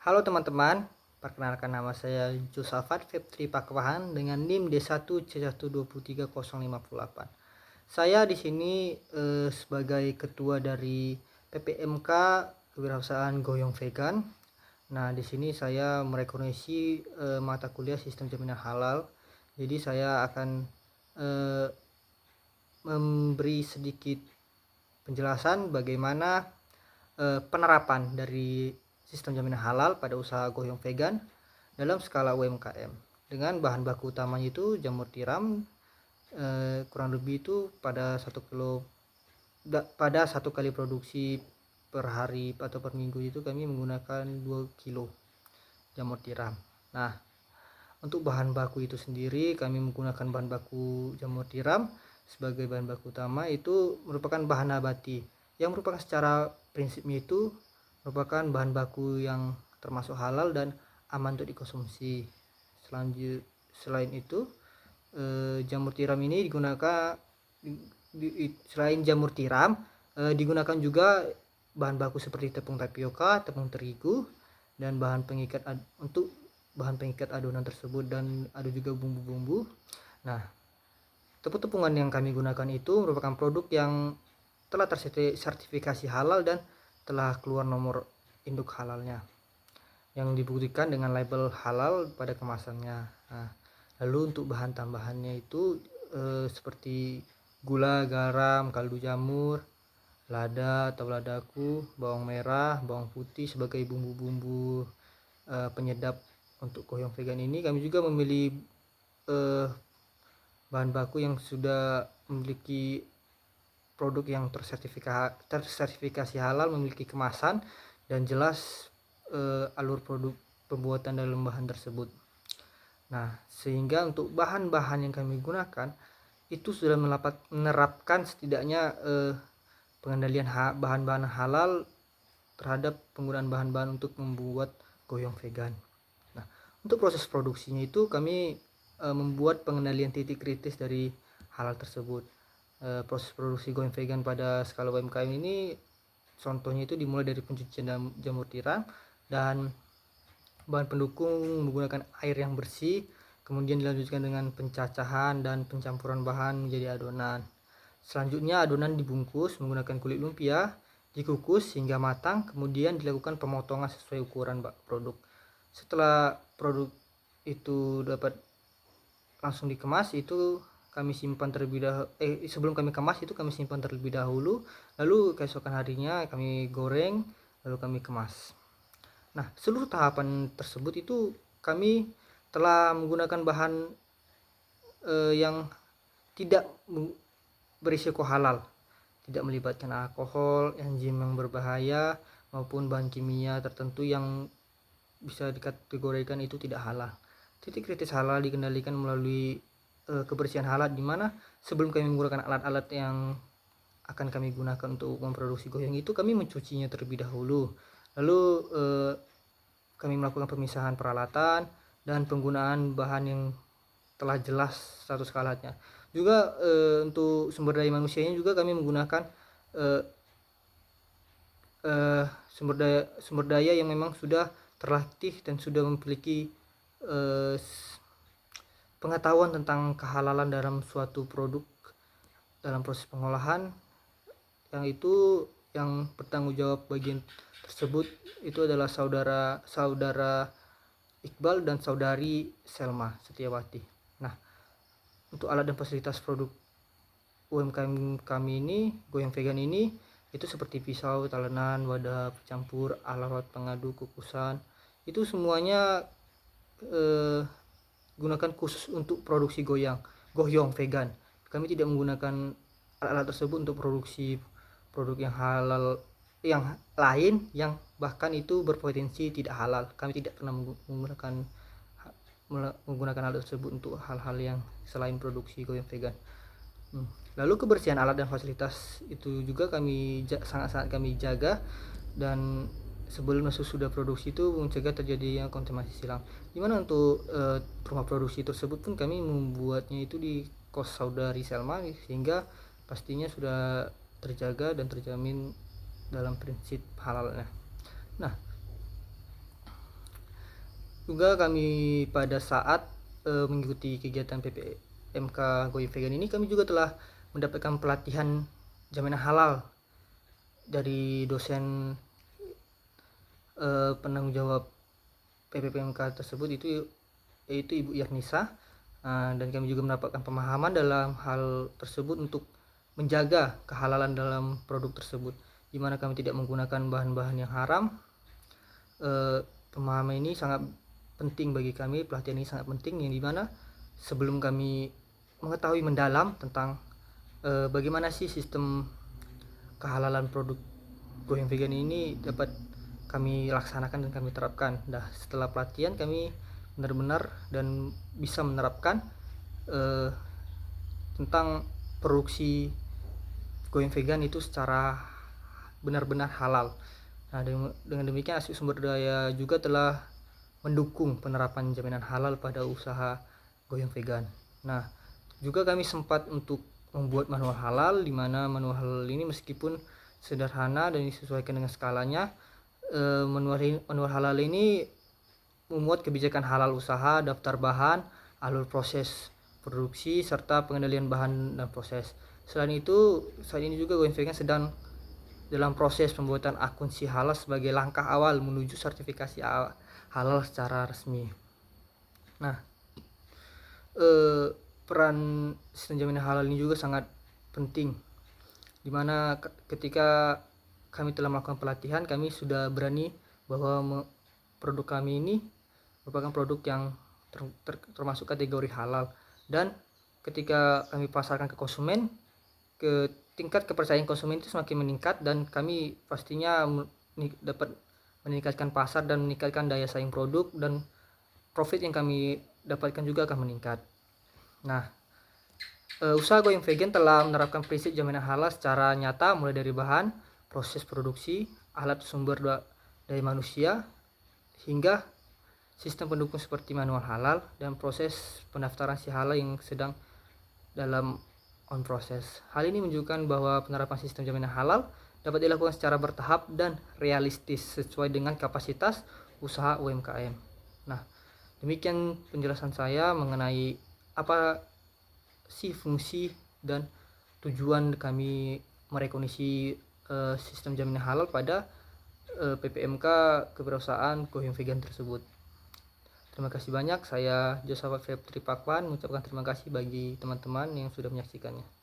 Halo teman-teman, perkenalkan nama saya Josafat Febtri Pakwahan dengan NIM D1C123058. Saya di sini sebagai ketua dari PPMK Kewirausahaan Goyong Vegan. Nah, di sini saya merekomendasi mata kuliah Sistem Jaminan Halal. Jadi saya akan eh, memberi sedikit penjelasan bagaimana penerapan dari sistem jaminan halal pada usaha goyong vegan dalam skala UMKM dengan bahan baku utamanya itu jamur tiram, kurang lebih itu pada satu kali produksi per hari atau per minggu itu kami menggunakan 2 kilo jamur tiram. Nah, untuk bahan baku itu sendiri kami menggunakan bahan baku jamur tiram sebagai bahan baku utama. Itu merupakan bahan nabati yang merupakan secara prinsipnya itu merupakan bahan baku yang termasuk halal dan aman untuk dikonsumsi. Selain itu, jamur tiram ini digunakan selain jamur tiram digunakan juga bahan baku seperti tepung tapioka, tepung terigu, dan untuk bahan pengikat adonan tersebut, dan ada juga bumbu-bumbu. Nah, tepung-tepungan yang kami gunakan itu merupakan produk yang telah tersertifikasi halal dan telah keluar nomor induk halalnya yang dibuktikan dengan label halal pada kemasannya. Nah, lalu untuk bahan tambahannya itu seperti gula, garam, kaldu jamur, lada atau ladaku, bawang merah, bawang putih sebagai bumbu-bumbu penyedap untuk goyong vegan ini. Kami juga memilih bahan baku yang sudah memiliki produk yang tersertifikasi halal, memiliki kemasan dan jelas alur produk pembuatan dalam bahan tersebut. Nah, sehingga untuk bahan-bahan yang kami gunakan itu sudah menerapkan setidaknya pengendalian bahan-bahan halal terhadap penggunaan bahan-bahan untuk membuat goyong vegan. Nah, untuk proses produksinya itu kami membuat pengendalian titik kritis dari halal tersebut. Proses produksi goyong vegan pada skala UMKM ini contohnya itu dimulai dari pencucian jamur tiram dan bahan pendukung menggunakan air yang bersih, kemudian dilanjutkan dengan pencacahan dan pencampuran bahan menjadi adonan. Selanjutnya adonan dibungkus menggunakan kulit lumpia, dikukus hingga matang, kemudian dilakukan pemotongan sesuai ukuran produk. Setelah produk itu dapat langsung dikemas, itu kami simpan terlebih dahulu. Sebelum kami kemas itu kami simpan terlebih dahulu, lalu keesokan harinya kami goreng, lalu kami kemas. Nah, seluruh tahapan tersebut itu kami telah menggunakan bahan yang tidak berisiko halal, tidak melibatkan alkohol, enzim yang berbahaya, maupun bahan kimia tertentu yang bisa dikategorikan itu tidak halal. Titik kritis halal dikendalikan melalui kebersihan halal, di mana sebelum kami menggunakan alat-alat yang akan kami gunakan untuk memproduksi goyong itu kami mencucinya terlebih dahulu. Lalu kami melakukan pemisahan peralatan dan penggunaan bahan yang telah jelas status halalnya. Juga untuk sumber daya manusianya juga kami menggunakan sumber daya yang memang sudah terlatih dan sudah memiliki pengetahuan tentang kehalalan dalam suatu produk dalam proses pengolahan, yang itu yang bertanggung jawab bagian tersebut itu adalah saudara Iqbal dan saudari Selma Setiawati. Nah, untuk alat dan fasilitas produk UMKM kami ini, goyong vegan ini, itu seperti pisau, talenan, wadah pencampur, alat pengaduk, kukusan, itu semuanya gunakan khusus untuk produksi goyong vegan. Kami tidak menggunakan alat-alat tersebut untuk produksi produk yang halal yang lain, yang bahkan itu berpotensi tidak halal. Kami tidak pernah menggunakan alat tersebut untuk hal-hal yang selain produksi goyong vegan. Lalu kebersihan alat dan fasilitas itu juga sangat-sangat kami jaga, dan sebelum sudah produksi itu mencegah terjadinya kontaminasi silang. Dimana untuk rumah produksi tersebut pun kami membuatnya itu di kos saudari Selma, sehingga pastinya sudah terjaga dan terjamin dalam prinsip halalnya. Nah, Juga kami pada saat mengikuti kegiatan PPMK Going Vegan ini, kami juga telah mendapatkan pelatihan jaminan halal dari dosen penanggung jawab PPMK tersebut, yaitu Ibu Yarnisa. Dan kami juga mendapatkan pemahaman dalam hal tersebut untuk menjaga kehalalan dalam produk tersebut, di mana kami tidak menggunakan bahan-bahan yang haram. Pemahaman ini sangat penting bagi kami, pelatihan ini sangat penting, yang dimana sebelum kami mengetahui mendalam tentang bagaimana sih sistem kehalalan produk Going Vegan ini dapat kami laksanakan dan kami terapkan. Setelah pelatihan kami benar-benar dan bisa menerapkan tentang produksi Going Vegan itu secara benar-benar halal. Dengan demikian Asyik Sumber Daya juga telah mendukung penerapan jaminan halal pada usaha Going Vegan. Juga kami sempat untuk membuat manual halal, di mana manual halal ini meskipun sederhana dan disesuaikan dengan skalanya, manual halal ini memuat kebijakan halal usaha, daftar bahan, alur proses produksi, serta pengendalian bahan dan proses. Selain itu, saat ini juga Going Vegan sedang dalam proses pembuatan akun Si Halal sebagai langkah awal menuju sertifikasi halal secara resmi. Peran sistem jaminan halal ini juga sangat penting, dimana ketika kami telah melakukan pelatihan, kami sudah berani bahwa produk kami ini merupakan produk yang termasuk kategori halal, dan ketika kami pasarkan ke konsumen, tingkat kepercayaan konsumen itu semakin meningkat, dan kami pastinya dapat meningkatkan pasar dan meningkatkan daya saing produk, dan profit yang kami dapatkan juga akan meningkat. Usaha Going Vegan telah menerapkan prinsip jaminan halal secara nyata, mulai dari bahan, proses produksi, alat sumber daya manusia, hingga sistem pendukung seperti manual halal dan proses pendaftaran Si Halal yang sedang dalam on proses. Hal ini menunjukkan bahwa penerapan sistem jaminan halal dapat dilakukan secara bertahap dan realistis sesuai dengan kapasitas usaha UMKM. Demikian penjelasan saya mengenai apa sih fungsi dan tujuan kami merekognisi sistem jaminan halal pada PPMK Kewirausahaan Going Vegan tersebut. Terima kasih banyak. Saya Josafat Febri Pakwan mengucapkan terima kasih bagi teman-teman yang sudah menyaksikannya.